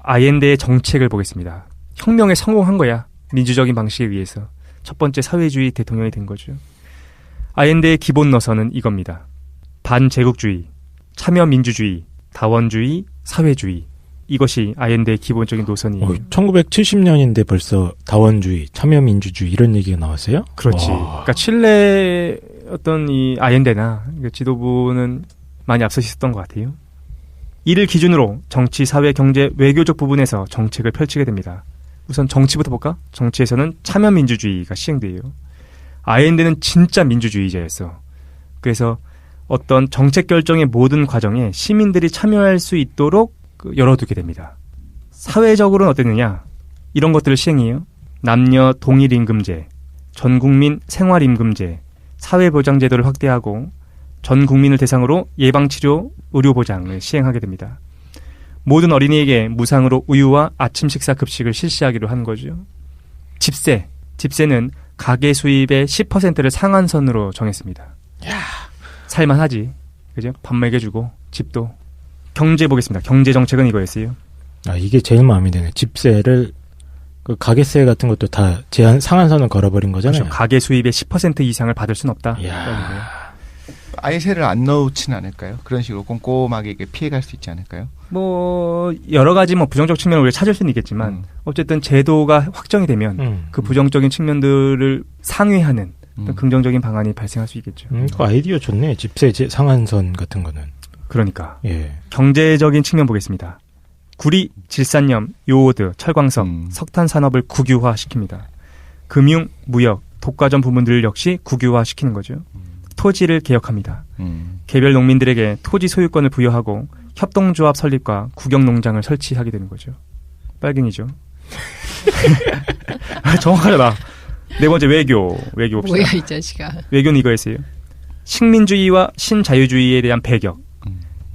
아옌데의 정책을 보겠습니다. 혁명에 성공한 거야. 민주적인 방식에 의해서. 첫 번째 사회주의 대통령이 된 거죠. 아옌데의 기본 노선은 이겁니다. 반제국주의, 참여민주주의, 다원주의, 사회주의. 이것이 아옌데의 기본적인 노선이에요. 1970년인데 벌써 다원주의, 참여민주주의 이런 얘기가 나왔어요? 그렇지. 그러니까 칠레 어떤 이 아옌데나 지도부는 많이 앞서 있었던 것 같아요. 이를 기준으로 정치, 사회, 경제, 외교적 부분에서 정책을 펼치게 됩니다. 우선 정치부터 볼까? 정치에서는 참여민주주의가 시행돼요. 아옌데는 진짜 민주주의자였어. 그래서 어떤 정책 결정의 모든 과정에 시민들이 참여할 수 있도록 열어두게 됩니다. 사회적으로는 어땠느냐? 이런 것들을 시행해요. 남녀 동일임금제, 전국민 생활임금제, 사회보장제도를 확대하고 전 국민을 대상으로 예방치료 의료보장을 시행하게 됩니다. 모든 어린이에게 무상으로 우유와 아침 식사 급식을 실시하기로 한 거죠. 집세는 가계 수입의 10%를 상한선으로 정했습니다. 야, 살만하지. 그죠? 밥 먹여주고 집도. 경제 보겠습니다. 경제 정책은 이거였어요. 이게 제일 마음에 드네. 집세를 그 가계세 같은 것도 다 제한 상한선을 걸어버린 거잖아요. 그렇죠. 가계 수입의 10% 이상을 받을 수는 없다. 아예 세를 안 넣지는 않을까요? 그런 식으로 꼼꼼하게 피해갈 수 있지 않을까요? 뭐 여러 가지 부정적 측면을 우리가 찾을 수는 있겠지만 어쨌든 제도가 확정이 되면 그 부정적인 측면들을 상회하는 긍정적인 방안이 발생할 수 있겠죠. 그 아이디어 좋네. 집세 상한선 같은 거는. 그러니까 예. 경제적인 측면 보겠습니다. 구리, 질산염, 요오드, 철광석, 석탄 산업을 국유화시킵니다. 금융, 무역, 독과점 부문들 역시 국유화시키는 거죠. 토지를 개혁합니다. 개별 농민들에게 토지 소유권을 부여하고 협동조합 설립과 국영농장을 설치하게 되는 거죠. 빨갱이죠. 정확하잖아. 네 번째 외교 봅시다. 뭐야 이 자식아. 외교는 이거였어요. 식민주의와 신자유주의에 대한 배격.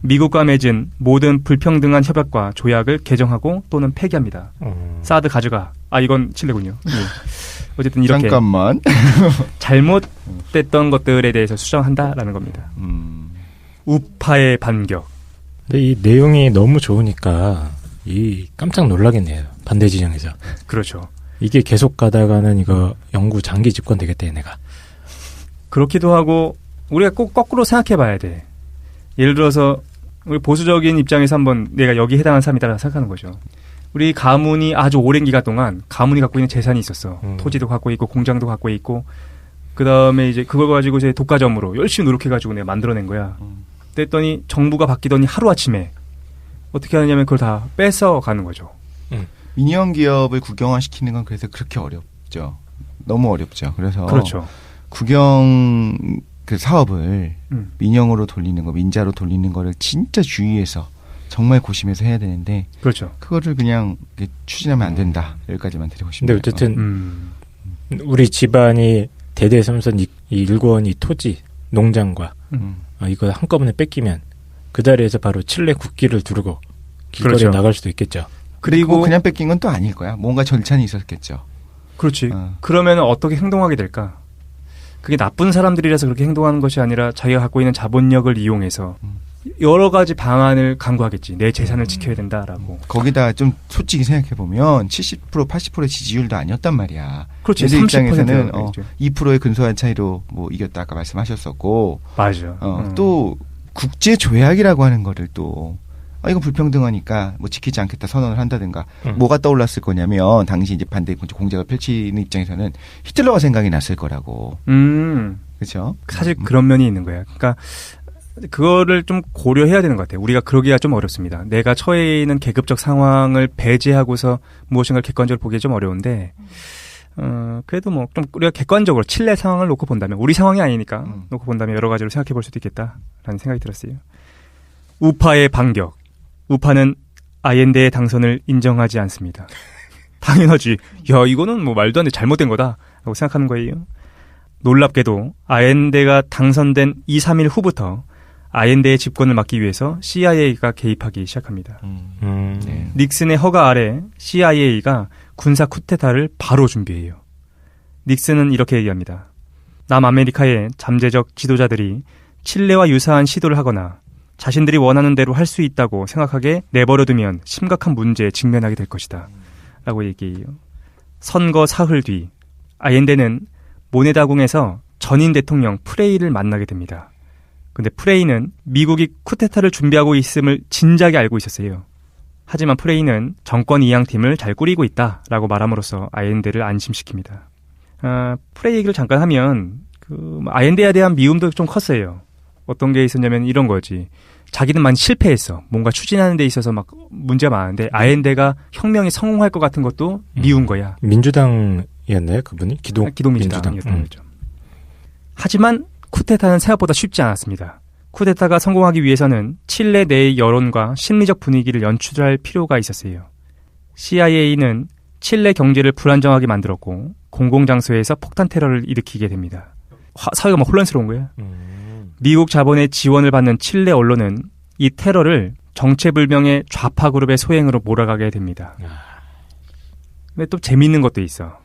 미국과 맺은 모든 불평등한 협약과 조약을 개정하고 또는 폐기합니다. 사드 가져가. 이건 칠레군요. 네. 어쨌든 이렇게 잠깐만 잘못됐던 것들에 대해서 수정한다라는 겁니다. 우파의 반격. 근데 이 내용이 너무 좋으니까 깜짝 놀라겠네요. 반대 진영에서. 그렇죠. 이게 계속 가다가는 이거 영구 장기 집권 되겠다 내가. 그렇기도 하고 우리가 꼭 거꾸로 생각해봐야 돼. 예를 들어서 우리 보수적인 입장에서 한번 내가 여기 해당하는 사람이다라고 생각하는 거죠. 우리 가문이 아주 오랜 기간 동안 가문이 갖고 있는 재산이 있었어. 토지도 갖고 있고 공장도 갖고 있고 그 다음에 이제 그걸 가지고 이제 독과점으로 열심히 노력해가지고 내가 만들어낸 거야. 그랬더니 정부가 바뀌더니 하루아침에 어떻게 하느냐면 그걸 다 뺏어가는 거죠. 민영 기업을 국영화시키는 건 그래서 그렇게 어렵죠. 너무 어렵죠. 그래서 그렇죠. 국영 그 사업을 민영으로 돌리는 거, 민자로 돌리는 거를 진짜 주의해서 정말 고심해서 해야 되는데 그렇죠. 그거를 그냥 추진하면 안 된다. 여기까지만 드리고 싶네요. 근데 어쨌든 우리 집안이 대대손손 일궈온 이 토지, 농장과 이거 한꺼번에 뺏기면 그 자리에서 바로 칠레 국기를 두르고 길거리에 그렇죠. 나갈 수도 있겠죠. 그리고 그냥 뺏긴 건 또 아닐 거야. 뭔가 절차는 있었겠죠. 그렇지. 그러면 어떻게 행동하게 될까? 그게 나쁜 사람들이라서 그렇게 행동하는 것이 아니라 자기가 갖고 있는 자본력을 이용해서 여러 가지 방안을 강구하겠지. 내 재산을 지켜야 된다라고. 거기다 좀 솔직히 생각해보면 70% 80%의 지지율도 아니었단 말이야. 그렇지. 얘들 입장에서는 2%의 근소한 차이로 이겼다 아까 말씀하셨었고. 맞아. 또 국제 조약이라고 하는 거를 또 이건 불평등하니까 지키지 않겠다 선언을 한다든가 뭐가 떠올랐을 거냐면 당시 이제 반대 공작을 펼치는 입장에서는 히틀러가 생각이 났을 거라고. 그렇죠. 사실 그런 면이 있는 거야. 그러니까 그거를 좀 고려해야 되는 것 같아요. 우리가 그러기가 좀 어렵습니다. 내가 처해 있는 계급적 상황을 배제하고서 무엇인가를 객관적으로 보기 좀 어려운데 그래도 좀 우리가 객관적으로 칠레 상황을 놓고 본다면 우리 상황이 아니니까 놓고 본다면 여러 가지로 생각해 볼 수도 있겠다라는 생각이 들었어요. 우파의 반격. 우파는 아옌데의 당선을 인정하지 않습니다. 당연하지. 야, 이거는 말도 안 돼. 잘못된 거다. 라고 생각하는 거예요. 놀랍게도 아옌데가 당선된 2, 3일 후부터 아옌데의 집권을 막기 위해서 CIA가 개입하기 시작합니다. 네. 닉슨의 허가 아래 CIA가 군사 쿠데타를 바로 준비해요. 닉슨은 이렇게 얘기합니다. 남아메리카의 잠재적 지도자들이 칠레와 유사한 시도를 하거나 자신들이 원하는 대로 할 수 있다고 생각하게 내버려두면 심각한 문제에 직면하게 될 것이다. 라고 얘기해요. 선거 사흘 뒤 아옌데는 모네다궁에서 전임 대통령 프레이를 만나게 됩니다. 근데 프레이는 미국이 쿠데타를 준비하고 있음을 진작에 알고 있었어요. 하지만 프레이는 정권 이양팀을 잘 꾸리고 있다라고 말함으로써 아옌데를 안심시킵니다. 프레이 얘기를 잠깐 하면 아옌데에 대한 미움도 좀 컸어요. 어떤 게 있었냐면 이런 거지. 자기는 많이 실패했어. 뭔가 추진하는 데 있어서 막 문제가 많은데 아옌데가 혁명이 성공할 것 같은 것도 미운 거야. 민주당이었나요, 그분이? 기독민주당이었던 거죠. 하지만 쿠데타는 생각보다 쉽지 않았습니다. 쿠데타가 성공하기 위해서는 칠레 내의 여론과 심리적 분위기를 연출할 필요가 있었어요. CIA는 칠레 경제를 불안정하게 만들었고 공공장소에서 폭탄 테러를 일으키게 됩니다. 사회가 막 혼란스러운 거예요. 미국 자본의 지원을 받는 칠레 언론은 이 테러를 정체불명의 좌파 그룹의 소행으로 몰아가게 됩니다. 근데 또 재미있는 것도 있어.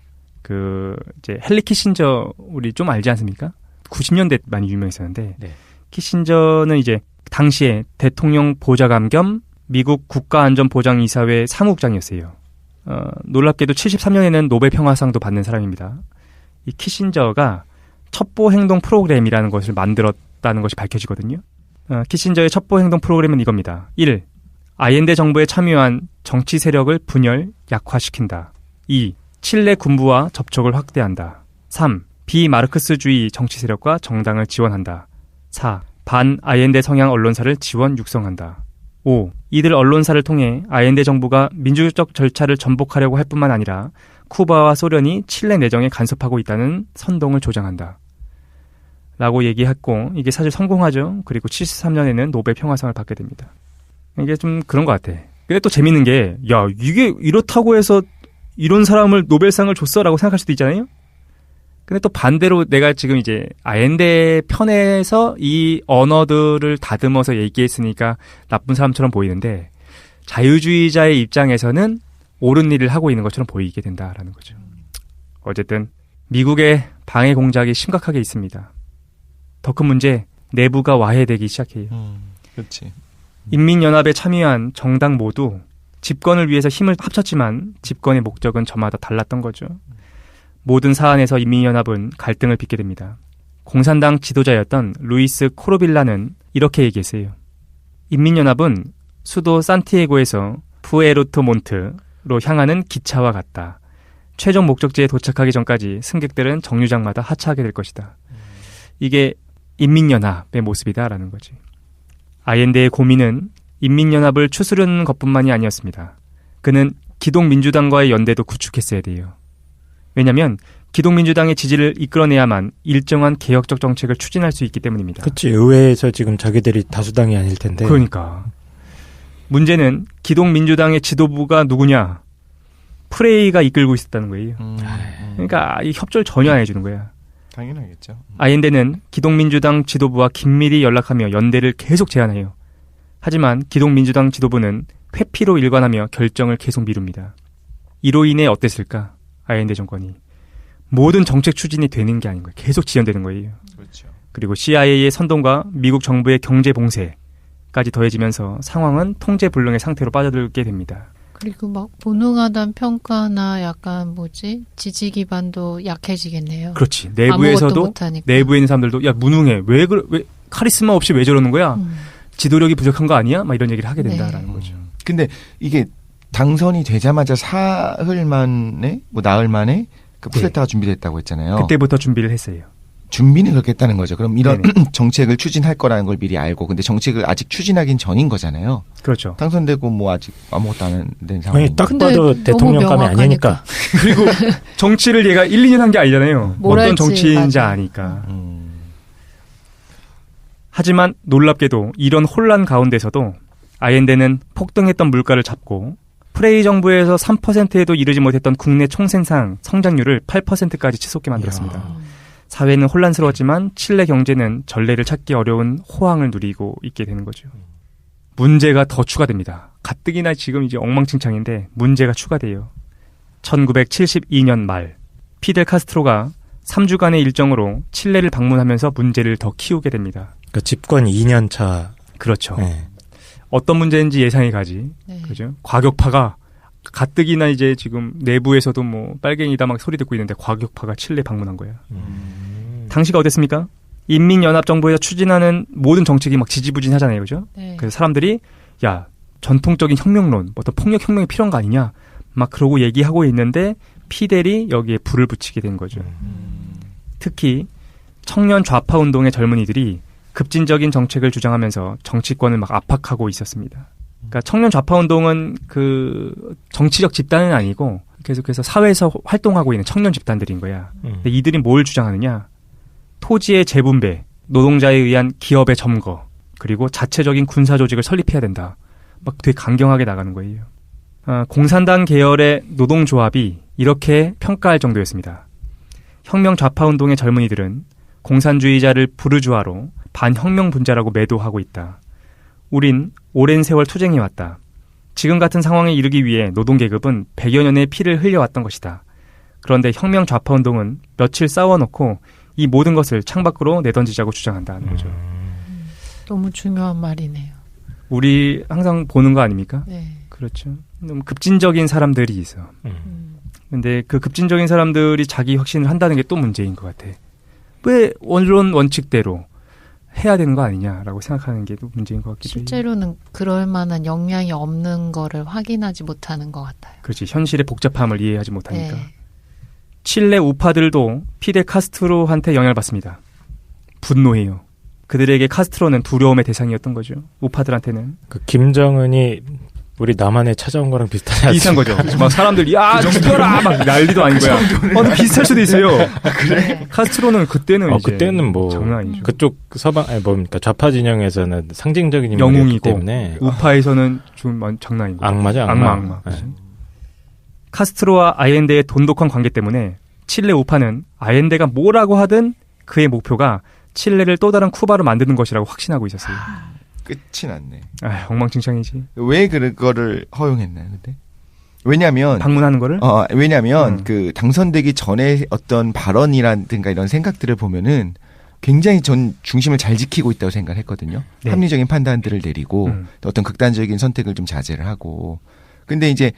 이제 헨리 키신저 우리 좀 알지 않습니까? 90년대 많이 유명했었는데 네. 키신저는 이제 당시에 대통령 보좌관 겸 미국 국가안전보장이사회 사무국장이었어요. 놀랍게도 73년에는 노벨 평화상도 받는 사람입니다. 이 키신저가 첩보행동 프로그램이라는 것을 만들었다는 것이 밝혀지거든요. 키신저의 첩보행동 프로그램은 이겁니다. 1. 아옌데 정부에 참여한 정치 세력을 분열, 약화시킨다. 2. 칠레 군부와 접촉을 확대한다. 3. 비마르크스주의 정치 세력과 정당을 지원한다. 4. 반 아옌데 성향 언론사를 지원 육성한다. 5. 이들 언론사를 통해 아옌데 정부가 민주적 절차를 전복하려고 할 뿐만 아니라 쿠바와 소련이 칠레 내정에 간섭하고 있다는 선동을 조장한다. 라고 얘기했고 이게 사실 성공하죠. 그리고 73년에는 노벨 평화상을 받게 됩니다. 이게 좀 그런 것 같아. 근데 또 재밌는 게 이게 이렇다고 해서 이런 사람을 노벨상을 줬어라고 생각할 수도 있잖아요. 근데 또 반대로 내가 지금 이제 아옌데 편에서 이 언어들을 다듬어서 얘기했으니까 나쁜 사람처럼 보이는데 자유주의자의 입장에서는 옳은 일을 하고 있는 것처럼 보이게 된다라는 거죠. 어쨌든 미국의 방해 공작이 심각하게 있습니다. 더 큰 문제, 내부가 와해되기 시작해요. 그렇지. 인민연합에 참여한 정당 모두 집권을 위해서 힘을 합쳤지만 집권의 목적은 저마다 달랐던 거죠. 모든 사안에서 인민연합은 갈등을 빚게 됩니다. 공산당 지도자였던 루이스 코르빌라는 이렇게 얘기했어요. 인민연합은 수도 산티아고에서 푸에르토몬트로 향하는 기차와 같다. 최종 목적지에 도착하기 전까지 승객들은 정류장마다 하차하게 될 것이다. 이게 인민연합의 모습이다라는 거지. 아옌데의 고민은 인민연합을 추스르는 것뿐만이 아니었습니다. 그는 기독민주당과의 연대도 구축했어야 돼요. 왜냐하면 기독민주당의 지지를 이끌어내야만 일정한 개혁적 정책을 추진할 수 있기 때문입니다. 그렇지. 의회에서 지금 자기들이 다수당이 아닐 텐데. 그러니까. 문제는 기독민주당의 지도부가 누구냐. 프레이가 이끌고 있었다는 거예요. 그러니까 이 협조를 전혀 안 해주는 거야. 당연하겠죠. 아옌데는 기독민주당 지도부와 긴밀히 연락하며 연대를 계속 제안해요. 하지만 기독민주당 지도부는 회피로 일관하며 결정을 계속 미룹니다. 이로 인해 어땠을까? 아옌데 정권이. 모든 정책 추진이 되는 게 아닌 거예요. 계속 지연되는 거예요. 그렇죠. 그리고 CIA의 선동과 미국 정부의 경제 봉쇄까지 더해지면서 상황은 통제불능의 상태로 빠져들게 됩니다. 그리고 막 무능하다는 평가나 약간 지지 기반도 약해지겠네요. 그렇지. 내부에서도 내부에 있는 사람들도 야 무능해. 왜 카리스마 없이 왜 저러는 거야? 지도력이 부족한 거 아니야? 막 이런 얘기를 하게 된다라는 거죠. 근데 이게 당선이 되자마자 사흘 만에 나흘 만에 그 쿠데타가 준비됐다고 했잖아요. 그때부터 준비를 했어요. 준비는 그렇게 했다는 거죠. 그럼 이런 정책을 추진할 거라는 걸 미리 알고, 근데 정책을 아직 추진하긴 전인 거잖아요. 그렇죠. 당선되고 아직 아무것도 안 된 상황이. 딱 봐도 대통령감이 아니니까. 그리고 정치를 얘가 1, 2년 한 게 아니잖아요. 어떤 정치인지 아니까. 하지만 놀랍게도 이런 혼란 가운데서도 아옌데는 폭등했던 물가를 잡고 프레이 정부에서 3%에도 이르지 못했던 국내 총생산 성장률을 8%까지 치솟게 만들었습니다. 사회는 혼란스러웠지만 칠레 경제는 전례를 찾기 어려운 호황을 누리고 있게 되는 거죠. 문제가 더 추가됩니다. 가뜩이나 지금 이제 엉망진창인데 문제가 추가돼요. 1972년 말 피델 카스트로가 3주간의 일정으로 칠레를 방문하면서 문제를 더 키우게 됩니다. 그러니까 집권 2년 차 그렇죠. 네. 어떤 문제인지 예상이 가지. 네. 그죠? 과격파가 가뜩이나 이제 지금 내부에서도 뭐 빨갱이다 막 소리 듣고 있는데 과격파가 칠레 방문한 거야. 당시가 어땠습니까? 인민연합정부에서 추진하는 모든 정책이 막 지지부진하잖아요, 그죠? 네. 그래서 사람들이 야 전통적인 혁명론, 어떤 폭력 혁명이 필요한 거 아니냐, 막 그러고 얘기하고 있는데 피델이 여기에 불을 붙이게 된 거죠. 특히 청년 좌파 운동의 젊은이들이 급진적인 정책을 주장하면서 정치권을 막 압박하고 있었습니다. 그러니까 청년 좌파 운동은 그 정치적 집단은 아니고 계속해서 사회에서 활동하고 있는 청년 집단들인 거야. 근데 이들이 뭘 주장하느냐? 토지의 재분배, 노동자에 의한 기업의 점거, 그리고 자체적인 군사 조직을 설립해야 된다. 막 되게 강경하게 나가는 거예요. 공산당 계열의 노동조합이 이렇게 평가할 정도였습니다. 혁명 좌파 운동의 젊은이들은 공산주의자를 부르주아로 반혁명 분자라고 매도하고 있다. 우린 오랜 세월 투쟁해왔다. 지금 같은 상황에 이르기 위해 노동계급은 100여 년의 피를 흘려왔던 것이다. 그런데 혁명 좌파 운동은 며칠 싸워놓고 이 모든 것을 창밖으로 내던지자고 주장한다는 거죠. 너무 중요한 말이네요. 우리 항상 보는 거 아닙니까? 네. 그렇죠. 너무 급진적인 사람들이 있어. 근데 그 급진적인 사람들이 자기 혁신을 한다는 게 또 문제인 것 같아. 왜 원론 원칙대로 해야 되는 거 아니냐라고 생각하는 게 또 문제인 것 같기도 해요. 실제로는 그럴 만한 역량이 없는 거를 확인하지 못하는 것 같아요. 그렇지. 현실의 복잡함을 이해하지 못하니까. 네. 칠레 우파들도 피델 카스트로한테 영향을 받습니다. 분노해요. 그들에게 카스트로는 두려움의 대상이었던 거죠. 우파들한테는. 그 김정은이 우리 남한에 찾아온 거랑 비슷하지 비슷한 거죠. 막 사람들이 야 죽여라 막 난리도 아닌 거야. 근데 비슷할 수도 있어요. 그래? 카스트로는 그때는 이제 그때는 뭐 장난 아니죠. 그쪽 서방 아니 뭡니까 좌파 진영에서는 상징적인 인물이기 영웅이고 때문에 우파에서는 좀 장난인 거죠. 악마죠, 악마. 네. 카스트로와 아옌데의 돈독한 관계 때문에 칠레 우파는 아옌데가 뭐라고 하든 그의 목표가 칠레를 또 다른 쿠바로 만드는 것이라고 확신하고 있었어요. 끝이 났네. 엉망진창이지. 왜 그거를 허용했나요, 근데? 왜냐면 방문하는 거를? 왜냐면 그 당선되기 전에 어떤 발언이라든가 이런 생각들을 보면은 굉장히 전 중심을 잘 지키고 있다고 생각을 했거든요. 네. 합리적인 판단들을 내리고 어떤 극단적인 선택을 좀 자제를 하고. 근데 이제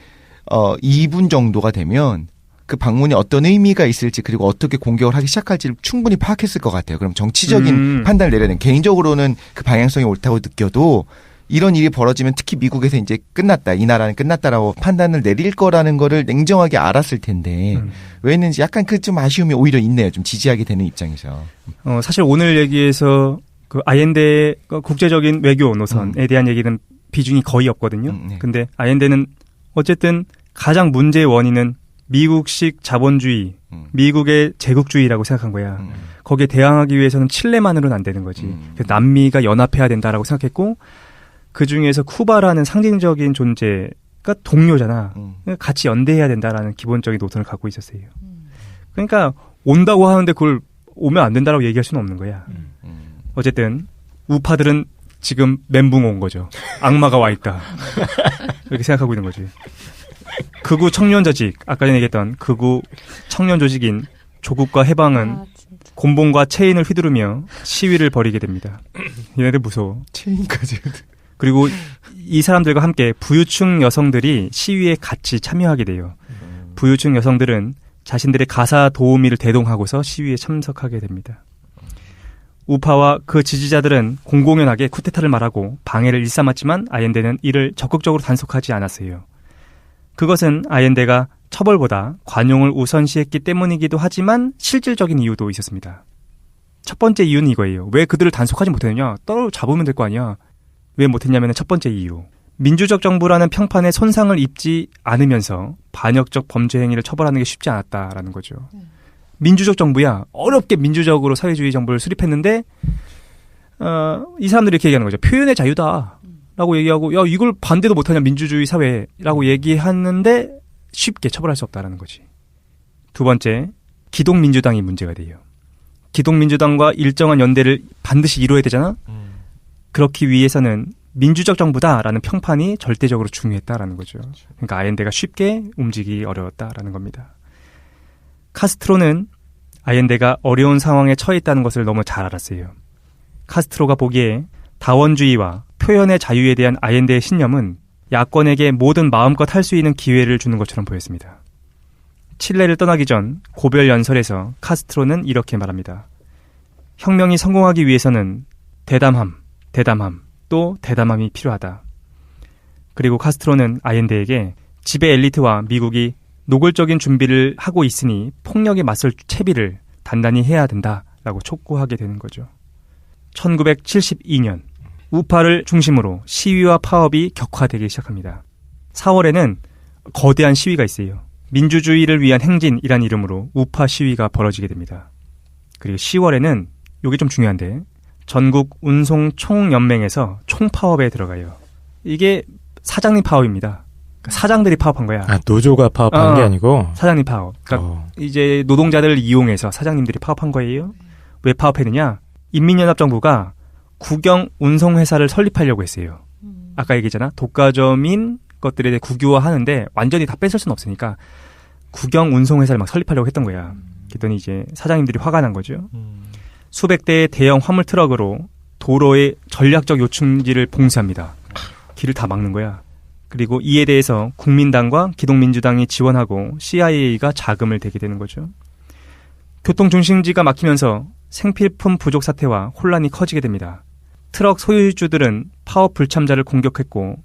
2분 정도가 되면 그 방문이 어떤 의미가 있을지 그리고 어떻게 공격을 하기 시작할지를 충분히 파악했을 것 같아요. 그럼 정치적인 판단을 내려야 되는, 개인적으로는 그 방향성이 옳다고 느껴도 이런 일이 벌어지면 특히 미국에서 이제 끝났다, 이 나라는 끝났다라고 판단을 내릴 거라는 거를 냉정하게 알았을 텐데 왜 했는지 약간 그 좀 아쉬움이 오히려 있네요. 좀 지지하게 되는 입장에서. 사실 오늘 얘기에서 그 아옌데의 국제적인 외교 노선에 대한 얘기는 비중이 거의 없거든요. 네. 근데 아옌데는 어쨌든 가장 문제의 원인은 미국식 자본주의, 미국의 제국주의라고 생각한 거야. 거기에 대항하기 위해서는 칠레만으로는 안 되는 거지. 그래서 남미가 연합해야 된다라고 생각했고, 그 중에서 쿠바라는 상징적인 존재가 동료잖아. 같이 연대해야 된다라는 기본적인 노선을 갖고 있었어요. 그러니까 온다고 하는데 그걸 오면 안 된다라고 얘기할 수는 없는 거야. 어쨌든 우파들은 지금 멘붕 온 거죠. 악마가 와 있다. 이렇게 생각하고 있는 거지. 극우 청년 조직, 아까 전에 얘기했던 극우 청년 조직인 조국과 해방은 곤봉과 체인을 휘두르며 시위를 벌이게 됩니다. 얘네들 무서워. 체인까지. 그리고 이 사람들과 함께 부유층 여성들이 시위에 같이 참여하게 돼요. 부유층 여성들은 자신들의 가사 도우미를 대동하고서 시위에 참석하게 됩니다. 우파와 그 지지자들은 공공연하게 쿠데타를 말하고 방해를 일삼았지만 아옌데는 이를 적극적으로 단속하지 않았어요. 그것은 아옌데가 처벌보다 관용을 우선시했기 때문이기도 하지만 실질적인 이유도 있었습니다. 첫 번째 이유는 이거예요. 왜 그들을 단속하지 못했느냐? 잡으면 될 거 아니야. 왜 못했냐면 첫 번째 이유. 민주적 정부라는 평판에 손상을 입지 않으면서 반역적 범죄 행위를 처벌하는 게 쉽지 않았다라는 거죠. 민주적 정부야. 어렵게 민주적으로 사회주의 정부를 수립했는데 이 사람들이 이렇게 얘기하는 거죠. 표현의 자유다. 라고 얘기하고 야 이걸 반대도 못하냐 민주주의 사회라고 얘기하는데 쉽게 처벌할 수 없다라는 거지. 두 번째, 기독민주당이 문제가 돼요. 기독민주당과 일정한 연대를 반드시 이루어야 되잖아. 그렇기 위해서는 민주적 정부다라는 평판이 절대적으로 중요했다라는 거죠. 그러니까 아옌데가 쉽게 움직이기 어려웠다라는 겁니다. 카스트로는 아옌데가 어려운 상황에 처해 있다는 것을 너무 잘 알았어요. 카스트로가 보기에 다원주의와 표현의 자유에 대한 아옌데의 신념은 야권에게 뭐든 마음껏 할 수 있는 기회를 주는 것처럼 보였습니다. 칠레를 떠나기 전 고별 연설에서 카스트로는 이렇게 말합니다. 혁명이 성공하기 위해서는 대담함, 또 대담함이 필요하다. 그리고 카스트로는 아옌데에게 지배 엘리트와 미국이 노골적인 준비를 하고 있으니 폭력에 맞설 채비를 단단히 해야 된다라고 촉구하게 되는 거죠. 1972년 우파를 중심으로 시위와 파업이 격화되기 시작합니다. 4월에는 거대한 시위가 있어요. 민주주의를 위한 행진이란 이름으로 우파 시위가 벌어지게 됩니다. 그리고 10월에는 이게 좀 중요한데 전국 운송총연맹에서 총파업에 들어가요. 이게 사장님 파업입니다. 사장들이 파업한 거야. 아, 노조가 파업한 게 아니고? 사장님 파업. 그러니까 이제 노동자들을 이용해서 사장님들이 파업한 거예요. 왜 파업했느냐? 인민연합정부가 국영 운송회사를 설립하려고 했어요. 아까 얘기했잖아. 독과점인 것들에 대해 국유화하는데 완전히 다 뺏을 수는 없으니까 국영 운송회사를 막 설립하려고 했던 거야. 그랬더니 이제 사장님들이 화가 난 거죠. 수백 대의 대형 화물 트럭으로 도로의 전략적 요충지를 봉쇄합니다. 길을 다 막는 거야. 그리고 이에 대해서 국민당과 기동민주당이 지원하고 CIA가 자금을 대게 되는 거죠. 교통 중심지가 막히면서 생필품 부족 사태와 혼란이 커지게 됩니다. 트럭 소유주들은 파업 불참자를 공격했고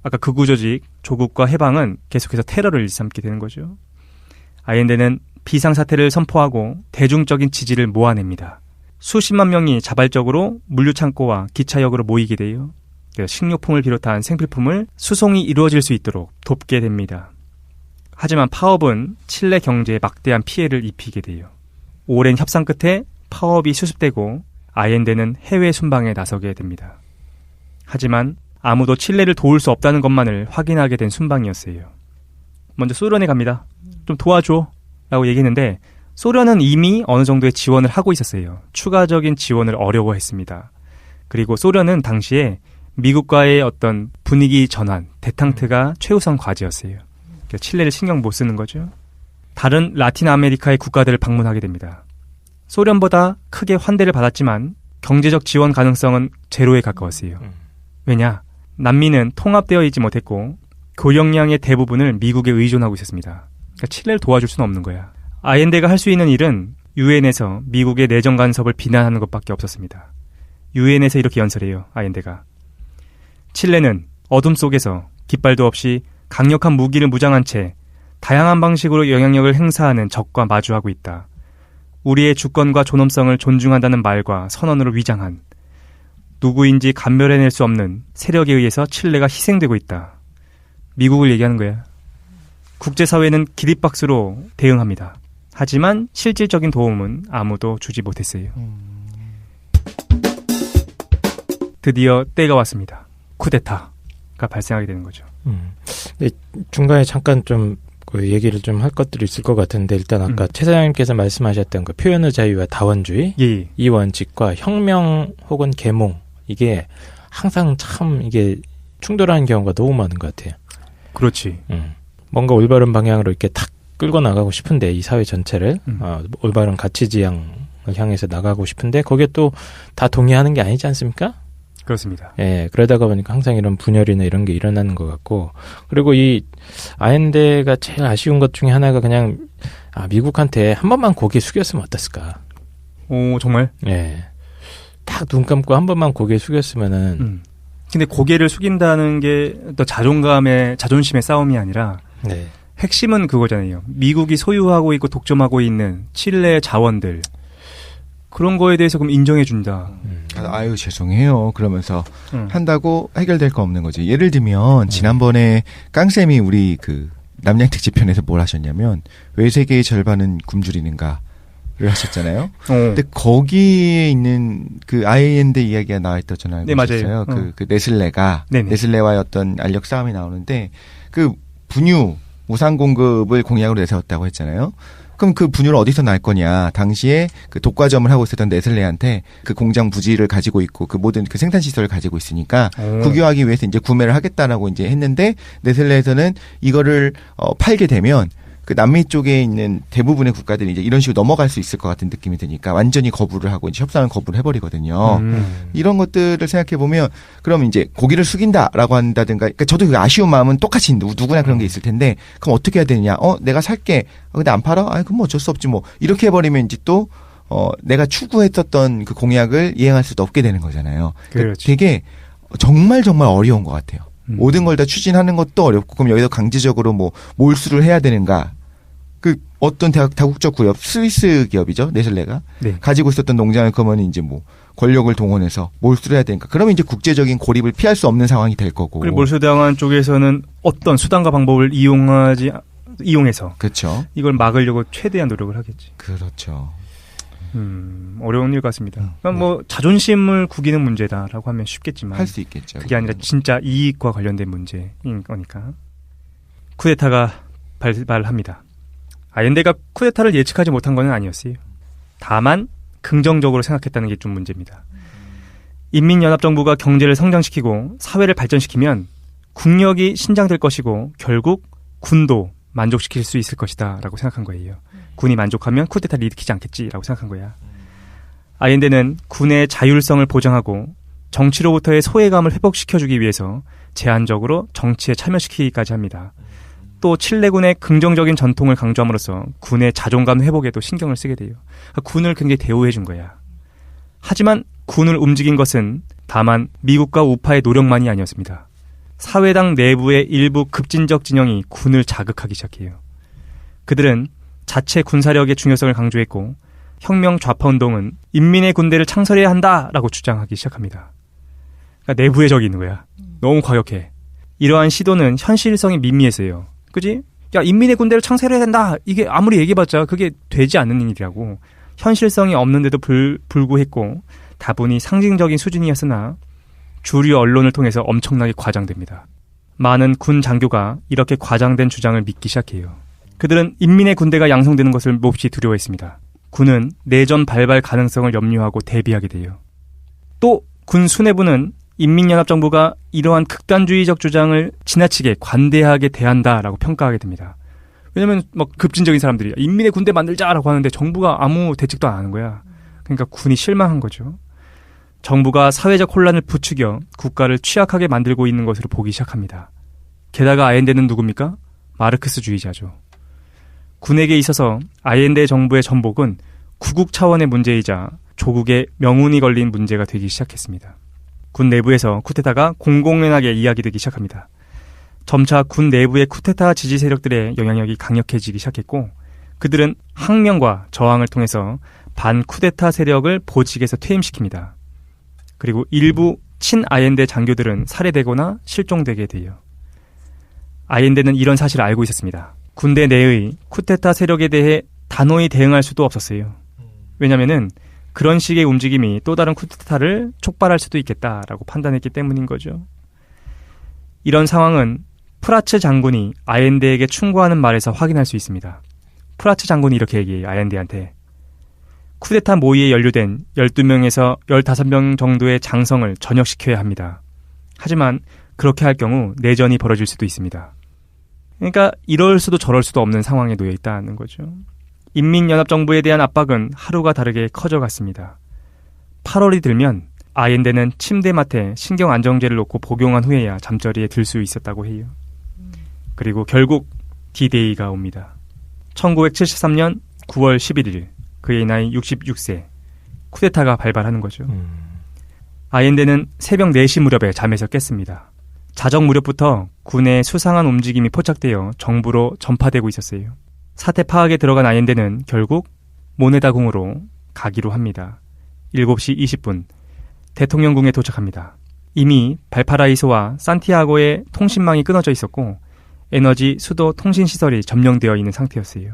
아까 극우 조직 조국과 해방은 계속해서 테러를 일삼게 되는 거죠. 아옌데는 비상사태를 선포하고 대중적인 지지를 모아냅니다. 수십만 명이 자발적으로 물류창고와 기차역으로 모이게 돼요. 식료품을 비롯한 생필품을 수송이 이루어질 수 있도록 돕게 됩니다. 하지만 파업은 칠레 경제에 막대한 피해를 입히게 돼요. 오랜 협상 끝에 파업이 수습되고 아옌데는 해외 순방에 나서게 됩니다. 하지만 아무도 칠레를 도울 수 없다는 것만을 확인하게 된 순방이었어요. 먼저 소련에 갑니다. 좀 도와줘 라고 얘기했는데 소련은 이미 어느 정도의 지원을 하고 있었어요. 추가적인 지원을 어려워했습니다. 그리고 소련은 당시에 미국과의 어떤 분위기 전환, 데탕트가 최우선 과제였어요. 그러니까 칠레를 신경 못 쓰는 거죠. 다른 라틴 아메리카의 국가들을 방문하게 됩니다. 소련보다 크게 환대를 받았지만 경제적 지원 가능성은 제로에 가까웠어요. 왜냐? 남미는 통합되어 있지 못했고 교역량의 대부분을 미국에 의존하고 있었습니다. 그러니까 칠레를 도와줄 수는 없는 거야. 아옌데가 할 수 있는 일은 유엔에서 미국의 내정 간섭을 비난하는 것밖에 없었습니다. 유엔에서 이렇게 연설해요. 아옌데가. 칠레는 어둠 속에서 깃발도 없이 강력한 무기를 무장한 채 다양한 방식으로 영향력을 행사하는 적과 마주하고 있다. 우리의 주권과 존엄성을 존중한다는 말과 선언으로 위장한 누구인지 감별해낼 수 없는 세력에 의해서 칠레가 희생되고 있다. 미국을 얘기하는 거야. 국제사회는 기립박수로 대응합니다. 하지만 실질적인 도움은 아무도 주지 못했어요. 드디어 때가 왔습니다. 쿠데타가 발생하게 되는 거죠. 중간에 잠깐 좀 그 얘기를 좀 할 것들이 있을 것 같은데 일단 아까 최 사장님께서 말씀하셨던 그 표현의 자유와 다원주의 예. 이 원칙과 혁명 혹은 계몽 이게 항상 참 이게 충돌하는 경우가 너무 많은 것 같아요. 그렇지. 뭔가 올바른 방향으로 이렇게 탁 끌고 나가고 싶은데 이 사회 전체를 올바른 가치 지향을 향해서 나가고 싶은데 거기에 또 다 동의하는 게 아니지 않습니까? 그렇습니다. 예, 그러다가 보니까 항상 이런 분열이나 이런 게 일어나는 것 같고, 그리고 이 아옌데가 제일 아쉬운 것 중에 하나가 그냥 미국한테 한 번만 고개 숙였으면 어땠을까? 오, 정말? 예, 딱 눈 감고 한 번만 고개 숙였으면은. 근데 고개를 숙인다는 게 또 자존심의 싸움이 아니라. 네. 핵심은 그거잖아요. 미국이 소유하고 있고 독점하고 있는 칠레의 자원들. 그런 거에 대해서 그럼 인정해준다. 아유, 죄송해요. 그러면서 한다고 해결될 거 없는 거지. 예를 들면, 지난번에 깡쌤이 우리 그 남양특집 편에서 뭘 하셨냐면, 왜 세계의 절반은 굶주리는가를 하셨잖아요. 근데 거기에 있는 그 아이엔드 이야기가 나와 있었잖아요. 네, 맞아요. 그 네슬레가, 네슬레와의 어떤 알력 싸움이 나오는데, 그 분유, 우상 공급을 공약으로 내세웠다고 했잖아요. 그럼 그 분유를 어디서 날 거냐. 당시에 그 독과점을 하고 있었던 네슬레한테 그 공장 부지를 가지고 있고 그 모든 그 생산 시설을 가지고 있으니까 국유하기 위해서 이제 구매를 하겠다라고 이제 했는데 네슬레에서는 이거를 팔게 되면 그 남미 쪽에 있는 대부분의 국가들이 이제 이런 식으로 넘어갈 수 있을 것 같은 느낌이 드니까 완전히 거부를 하고 이제 협상을 거부를 해버리거든요. 이런 것들을 생각해 보면 그럼 이제 고기를 숙인다라고 한다든가, 그러니까 저도 그 아쉬운 마음은 똑같이 누구나 그런 게 있을 텐데, 그럼 어떻게 해야 되느냐? 내가 살게. 근데 안 팔아? 그럼 뭐 어쩔 수 없지 뭐. 이렇게 해버리면 이제 또 내가 추구했었던 그 공약을 이행할 수도 없게 되는 거잖아요. 그러니까 되게 정말 어려운 것 같아요. 모든 걸 다 추진하는 것도 어렵고, 그럼 여기서 강제적으로 뭐 몰수를 해야 되는가? 그 어떤 다국적 기업, 스위스 기업이죠, 네슬레가 네. 가지고 있었던 농장을 그러면 이제 뭐 권력을 동원해서 몰수를 해야 되니까, 그러면 이제 국제적인 고립을 피할 수 없는 상황이 될 거고. 그리고 몰수당한 쪽에서는 어떤 수단과 방법을 이용해서 그렇죠. 이걸 막으려고 최대한 노력을 하겠지. 그렇죠. 어려운 일 같습니다. 그러니까 뭐 자존심을 구기는 문제다라고 하면 쉽겠지만 할 수 있겠죠. 그게 아니라 진짜 이익과 관련된 문제인 거니까. 쿠데타가 발발합니다. 아옌데가 쿠데타를 예측하지 못한 건 아니었어요. 다만 긍정적으로 생각했다는 게 좀 문제입니다. 인민연합정부가 경제를 성장시키고 사회를 발전시키면 국력이 신장될 것이고 결국 군도 만족시킬 수 있을 것이다 라고 생각한 거예요. 군이 만족하면 쿠데타를 일으키지 않겠지라고 생각한 거야. 아옌데는 군의 자율성을 보장하고 정치로부터의 소외감을 회복시켜주기 위해서 제한적으로 정치에 참여시키기까지 합니다. 또 칠레군의 긍정적인 전통을 강조함으로써 군의 자존감 회복에도 신경을 쓰게 돼요. 그러니까 군을 굉장히 대우해 준 거야. 하지만 군을 움직인 것은 다만 미국과 우파의 노력만이 아니었습니다. 사회당 내부의 일부 급진적 진영이 군을 자극하기 시작해요. 그들은 자체 군사력의 중요성을 강조했고 혁명 좌파운동은 인민의 군대를 창설해야 한다라고 주장하기 시작합니다. 그러니까 내부의 적이 있는 거야. 너무 과격해. 이러한 시도는 현실성이 미미했어요. 그지? 야, 인민의 군대를 창설해야 된다. 이게 아무리 얘기해봤자 그게 되지 않는 일이라고. 현실성이 없는데도 불구했고 다분히 상징적인 수준이었으나 주류 언론을 통해서 엄청나게 과장됩니다. 많은 군 장교가 이렇게 과장된 주장을 믿기 시작해요. 그들은 인민의 군대가 양성되는 것을 몹시 두려워했습니다. 군은 내전 발발 가능성을 염려하고 대비하게 돼요. 또 군 수뇌부는 인민연합정부가 이러한 극단주의적 주장을 지나치게 관대하게 대한다라고 평가하게 됩니다. 왜냐면 막 급진적인 사람들이 인민의 군대 만들자라고 하는데 정부가 아무 대책도 안 하는 거야. 그러니까 군이 실망한 거죠. 정부가 사회적 혼란을 부추겨 국가를 취약하게 만들고 있는 것으로 보기 시작합니다. 게다가 아옌데는 누굽니까? 마르크스주의자죠. 군에게 있어서 아옌데 정부의 전복은 구국 차원의 문제이자 조국의 명운이 걸린 문제가 되기 시작했습니다. 군 내부에서 쿠데타가 공공연하게 이야기되기 시작합니다. 점차 군 내부의 쿠데타 지지 세력들의 영향력이 강력해지기 시작했고 그들은 항명과 저항을 통해서 반쿠데타 세력을 보직에서 퇴임시킵니다. 그리고 일부 친아옌데 장교들은 살해되거나 실종되게 돼요. 아옌데는 이런 사실을 알고 있었습니다. 군대 내의 쿠데타 세력에 대해 단호히 대응할 수도 없었어요. 왜냐면은 그런 식의 움직임이 또 다른 쿠데타를 촉발할 수도 있겠다라고 판단했기 때문인 거죠. 이런 상황은 프라츠 장군이 아옌데에게 충고하는 말에서 확인할 수 있습니다. 프라츠 장군이 이렇게 얘기해요. 아옌데한테. 쿠데타 모의에 연루된 12명에서 15명 정도의 장성을 전역시켜야 합니다. 하지만 그렇게 할 경우 내전이 벌어질 수도 있습니다. 그러니까 이럴 수도 저럴 수도 없는 상황에 놓여 있다는 거죠. 인민연합정부에 대한 압박은 하루가 다르게 커져갔습니다. 8월이 들면 아옌데는 침대맡에 신경안정제를 놓고 복용한 후에야 잠자리에 들 수 있었다고 해요. 그리고 결국 D-Day가 옵니다. 1973년 9월 11일 그의 나이 66세 쿠데타가 발발하는 거죠. 아옌데는 새벽 4시 무렵에 잠에서 깼습니다. 자정 무렵부터 군의 수상한 움직임이 포착되어 정부로 전파되고 있었어요. 사태 파악에 들어간 아옌데는 결국 모네다궁으로 가기로 합니다. 7시 20분 대통령궁에 도착합니다. 이미 발파라이소와 산티아고의 통신망이 끊어져 있었고 에너지, 수도, 통신시설이 점령되어 있는 상태였어요.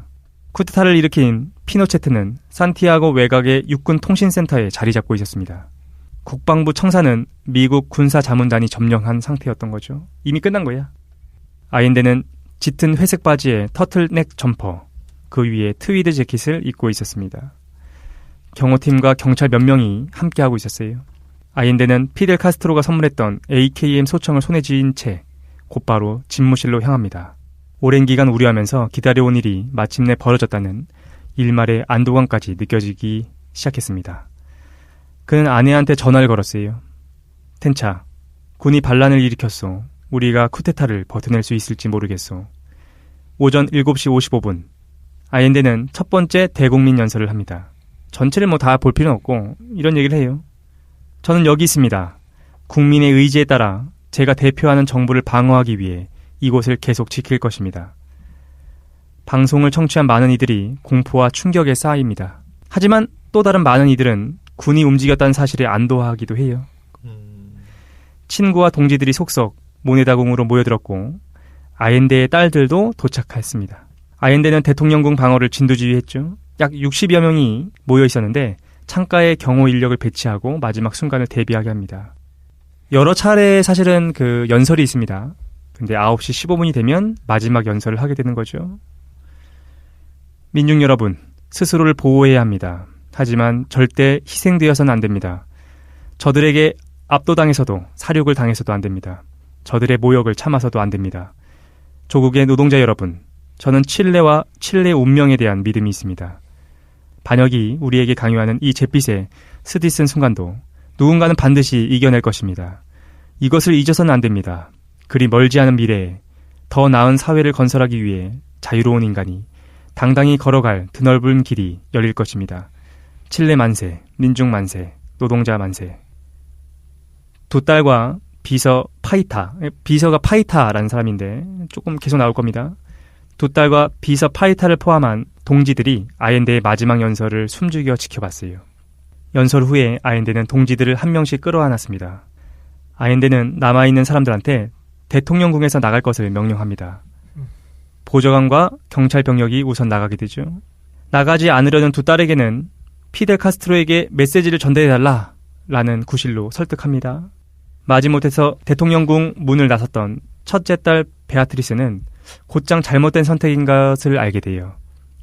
쿠데타를 일으킨 피노체트는 산티아고 외곽의 육군 통신센터에 자리 잡고 있었습니다. 국방부 청사는 미국 군사자문단이 점령한 상태였던 거죠. 이미 끝난 거야. 아옌데는 짙은 회색 바지에 터틀넥 점퍼, 그 위에 트위드 재킷을 입고 있었습니다. 경호팀과 경찰 몇 명이 함께하고 있었어요. 아옌데는 피델 카스트로가 선물했던 AKM 소총을 손에 쥔 채 곧바로 집무실로 향합니다. 오랜 기간 우려하면서 기다려온 일이 마침내 벌어졌다는 일말의 안도감까지 느껴지기 시작했습니다. 그는 아내한테 전화를 걸었어요. 텐차, 군이 반란을 일으켰소. 우리가 쿠데타를 버텨낼 수 있을지 모르겠소. 오전 7시 55분 아옌데는 첫 번째 대국민 연설을 합니다. 전체를 다 볼 필요는 없고 이런 얘기를 해요. 저는 여기 있습니다. 국민의 의지에 따라 제가 대표하는 정부를 방어하기 위해 이곳을 계속 지킬 것입니다. 방송을 청취한 많은 이들이 공포와 충격에 쌓입니다. 하지만 또 다른 많은 이들은 군이 움직였다는 사실에 안도하기도 해요. 친구와 동지들이 속속 모네다궁으로 모여들었고 아옌데의 딸들도 도착했습니다. 아옌데는 대통령궁 방어를 진두지휘했죠. 약 60여 명이 모여 있었는데 창가에 경호 인력을 배치하고 마지막 순간을 대비하게 합니다. 여러 차례 사실은 그 연설이 있습니다. 근데 9시 15분이 되면 마지막 연설을 하게 되는 거죠. 민중 여러분, 스스로를 보호해야 합니다. 하지만 절대 희생되어서는 안 됩니다. 저들에게 압도당해서도 사륙을 당해서도 안 됩니다. 저들의 모욕을 참아서도 안 됩니다. 조국의 노동자 여러분, 저는 칠레와 칠레의 운명에 대한 믿음이 있습니다. 반역이 우리에게 강요하는 이 잿빛에 스디쓴 순간도 누군가는 반드시 이겨낼 것입니다. 이것을 잊어서는 안 됩니다. 그리 멀지 않은 미래에 더 나은 사회를 건설하기 위해 자유로운 인간이 당당히 걸어갈 드넓은 길이 열릴 것입니다. 칠레 만세, 민중 만세, 노동자 만세. 두 딸과 비서 파이타, 비서가 파이타라는 사람인데 조금 계속 나올 겁니다. 두 딸과 비서 파이타를 포함한 동지들이 아옌데의 마지막 연설을 숨죽여 지켜봤어요. 연설 후에 아옌데는 동지들을 한 명씩 끌어안았습니다. 아옌데는 남아있는 사람들한테 대통령궁에서 나갈 것을 명령합니다. 보좌관과 경찰 병력이 우선 나가게 되죠. 나가지 않으려는 두 딸에게는 피델 카스트로에게 메시지를 전달해달라 라는 구실로 설득합니다. 마지못해서 대통령궁 문을 나섰던 첫째 딸 베아트리스는 곧장 잘못된 선택인 것을 알게 돼요.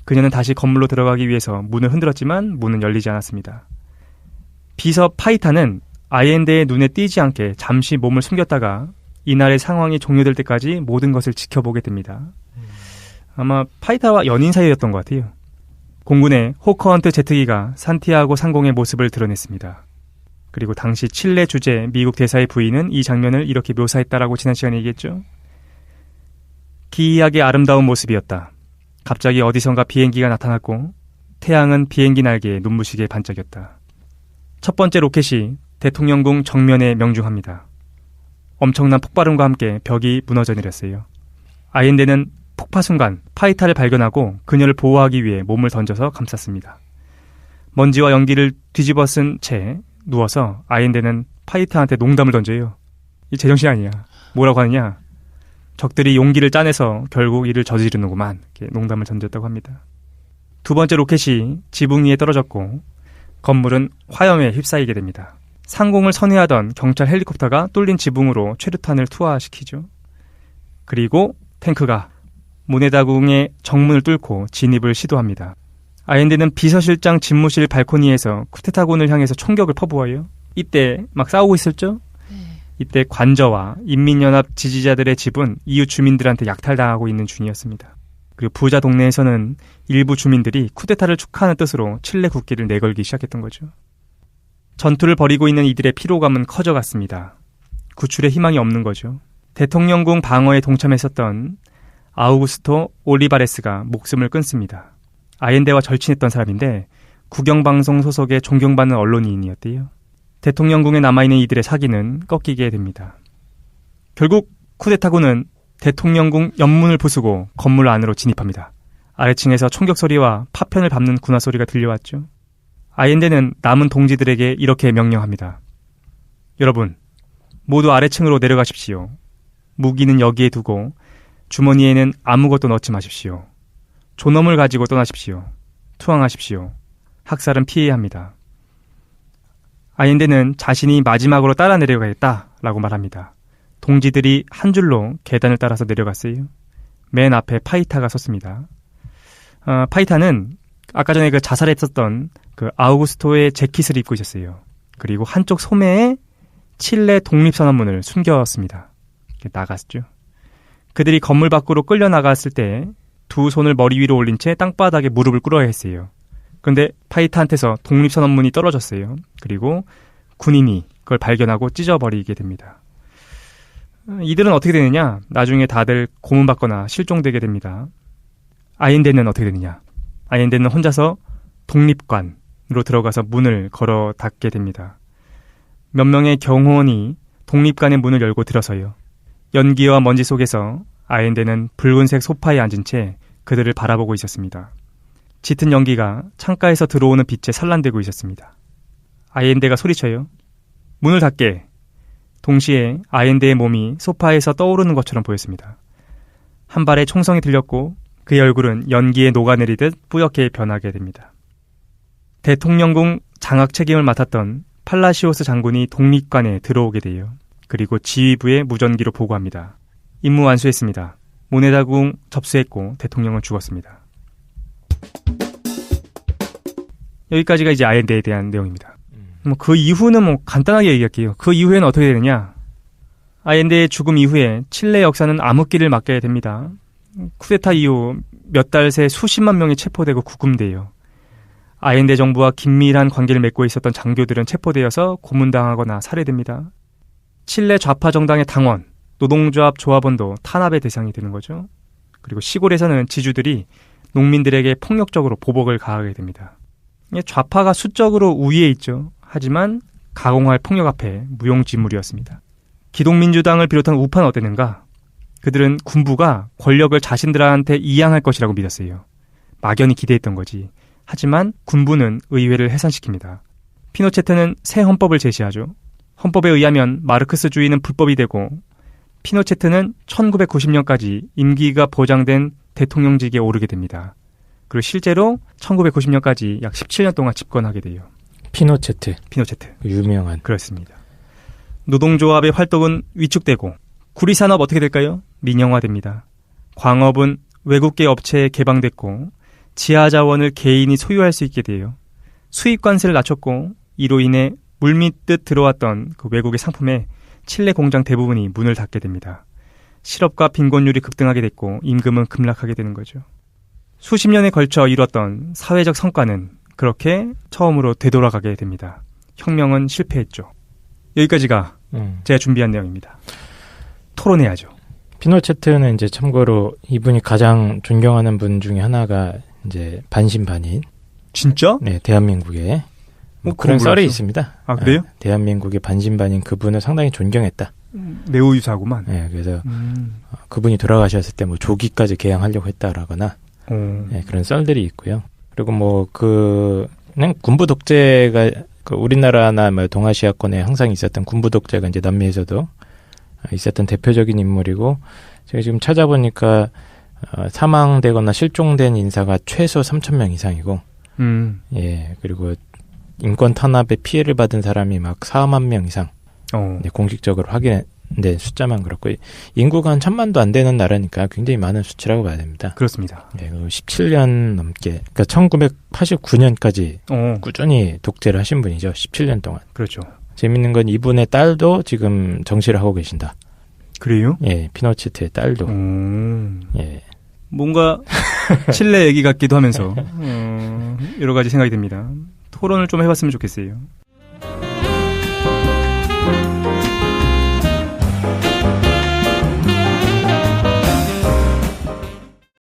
그녀는 다시 건물로 들어가기 위해서 문을 흔들었지만 문은 열리지 않았습니다. 비서 파이타는 아옌데의 눈에 띄지 않게 잠시 몸을 숨겼다가 이날의 상황이 종료될 때까지 모든 것을 지켜보게 됩니다. 아마 파이타와 연인 사이였던 것 같아요. 공군의 호커헌트 제트기가 산티아고 상공의 모습을 드러냈습니다. 그리고 당시 칠레 주재 미국 대사의 부인은 이 장면을 이렇게 묘사했다라고 지난 시간에 얘기했죠. 기이하게 아름다운 모습이었다. 갑자기 어디선가 비행기가 나타났고 태양은 비행기 날개에 눈부시게 반짝였다. 첫 번째 로켓이 대통령궁 정면에 명중합니다. 엄청난 폭발음과 함께 벽이 무너져 내렸어요. 아옌데는 폭파 순간 파이타를 발견하고 그녀를 보호하기 위해 몸을 던져서 감쌌습니다. 먼지와 연기를 뒤집어 쓴 채 누워서 아옌데는 파이타한테 농담을 던져요. 이 제정신 아니야. 뭐라고 하느냐. 적들이 용기를 짜내서 결국 이를 저지르는구만. 이렇게 농담을 던졌다고 합니다. 두 번째 로켓이 지붕 위에 떨어졌고 건물은 화염에 휩싸이게 됩니다. 상공을 선회하던 경찰 헬리콥터가 뚫린 지붕으로 최루탄을 투하시키죠. 그리고 탱크가 모네다궁의 정문을 뚫고 진입을 시도합니다. 아옌데는 비서실장 집무실 발코니에서 쿠데타군을 향해서 총격을 퍼부어요. 이때 막 싸우고 있었죠? 이때 관저와 인민연합 지지자들의 집은 이웃 주민들한테 약탈당하고 있는 중이었습니다. 그리고 부자 동네에서는 일부 주민들이 쿠데타를 축하하는 뜻으로 칠레 국기를 내걸기 시작했던 거죠. 전투를 벌이고 있는 이들의 피로감은 커져갔습니다. 구출의 희망이 없는 거죠. 대통령궁 방어에 동참했었던 아우구스토 올리바레스가 목숨을 끊습니다. 아옌데와 절친했던 사람인데 국영방송 소속의 존경받는 언론인이었대요. 대통령궁에 남아있는 이들의 사기는 꺾이게 됩니다. 결국 쿠데타군은 대통령궁 옆문을 부수고 건물 안으로 진입합니다. 아래층에서 총격 소리와 파편을 밟는 군화 소리가 들려왔죠. 아옌데는 남은 동지들에게 이렇게 명령합니다. 여러분, 모두 아래층으로 내려가십시오. 무기는 여기에 두고 주머니에는 아무것도 넣지 마십시오. 존엄을 가지고 떠나십시오. 투항하십시오. 학살은 피해야 합니다. 아옌데는 자신이 마지막으로 따라 내려가겠다라고 말합니다. 동지들이 한 줄로 계단을 따라서 내려갔어요. 맨 앞에 파이타가 섰습니다. 파이타는 아까 전에 그 자살했었던 그 아우구스토의 재킷을 입고 있었어요. 그리고 한쪽 소매에 칠레 독립선언문을 숨겼습니다. 이렇게 나갔죠. 그들이 건물 밖으로 끌려 나갔을 때 두 손을 머리 위로 올린 채 땅바닥에 무릎을 꿇어야 했어요. 그런데 파이타한테서 독립선언문이 떨어졌어요. 그리고 군인이 그걸 발견하고 찢어버리게 됩니다. 이들은 어떻게 되느냐? 나중에 다들 고문받거나 실종되게 됩니다. 아옌데는 어떻게 되느냐? 아옌데는 혼자서 독립관으로 들어가서 문을 걸어 닫게 됩니다. 몇 명의 경호원이 독립관의 문을 열고 들어서요. 연기와 먼지 속에서 아옌데는 붉은색 소파에 앉은 채 그들을 바라보고 있었습니다. 짙은 연기가 창가에서 들어오는 빛에 산란되고 있었습니다. 아옌데가 소리쳐요. 문을 닫게. 동시에 아옌데의 몸이 소파에서 떠오르는 것처럼 보였습니다. 한 발의 총성이 들렸고 그의 얼굴은 연기에 녹아내리듯 뿌옇게 변하게 됩니다. 대통령궁 장악 책임을 맡았던 팔라시오스 장군이 독립관에 들어오게 돼요. 그리고 지휘부에 무전기로 보고합니다. 임무 완수했습니다. 모네다궁 접수했고 대통령은 죽었습니다. 여기까지가 이제 아옌데에 대한 내용입니다. 그 이후는 간단하게 얘기할게요. 그 이후에는 어떻게 되느냐? 아옌데의 죽음 이후에 칠레 역사는 암흑기를 맞게 됩니다. 쿠데타 이후 몇 달 새 수십만 명이 체포되고 구금돼요. 아옌데 정부와 긴밀한 관계를 맺고 있었던 장교들은 체포되어서 고문당하거나 살해됩니다. 칠레 좌파 정당의 당원, 노동조합 조합원도 탄압의 대상이 되는 거죠. 그리고 시골에서는 지주들이 농민들에게 폭력적으로 보복을 가하게 됩니다. 좌파가 수적으로 우위에 있죠. 하지만 가공할 폭력 앞에 무용지물이었습니다. 기독민주당을 비롯한 우파는 어땠는가? 그들은 군부가 권력을 자신들한테 이양할 것이라고 믿었어요. 막연히 기대했던 거지. 하지만 군부는 의회를 해산시킵니다. 피노체트는 새 헌법을 제시하죠. 헌법에 의하면 마르크스주의는 불법이 되고 피노체트는 1990년까지 임기가 보장된 대통령직에 오르게 됩니다. 그리고 실제로 1990년까지 약 17년 동안 집권하게 돼요. 피노체트. 유명한. 그렇습니다. 노동조합의 활동은 위축되고 구리산업 어떻게 될까요? 민영화됩니다. 광업은 외국계 업체에 개방됐고 지하자원을 개인이 소유할 수 있게 돼요. 수입 관세를 낮췄고 이로 인해 물밀듯 들어왔던 그 외국의 상품에 칠레 공장 대부분이 문을 닫게 됩니다. 실업과 빈곤율이 급등하게 됐고 임금은 급락하게 되는 거죠. 수십 년에 걸쳐 이뤘던 사회적 성과는 그렇게 처음으로 되돌아가게 됩니다. 혁명은 실패했죠. 여기까지가 제가 준비한 내용입니다. 토론해야죠. 피노체트는 이제 참고로 이분이 가장 존경하는 분 중에 하나가 이제 반신반인. 진짜? 네, 대한민국에 그런 썰이 있습니다. 아, 그래요? 대한민국의 반신반인 그분을 상당히 존경했다. 내우유사구만. 네, 그래서 그분이 돌아가셨을 때 뭐 조기까지 개항하려고 했다라거나 네, 그런 썰들이 있고요. 그리고 그냥 군부 독재가 우리나라나 동아시아권에 항상 있었던 군부 독재가 이제 남미에서도 있었던 대표적인 인물이고 제가 지금 찾아보니까 사망되거나 실종된 인사가 최소 3,000명 이상이고 예, 그리고 인권 탄압에 피해를 받은 사람이 막 4만 명 이상 네, 공식적으로 확인된 숫자만 그렇고 인구가 한 1,000만도 안 되는 나라니까 굉장히 많은 수치라고 봐야 됩니다. 그렇습니다. 네, 17년 넘게 그러니까 1989년까지 꾸준히 독재를 하신 분이죠. 17년 동안. 그렇죠. 재밌는 건 이분의 딸도 지금 정치를 하고 계신다. 그래요? 예, 피노체트의 딸도. 예. 뭔가 칠레 얘기 같기도 하면서 여러 가지 생각이 듭니다. 토론을 좀 해봤으면 좋겠어요.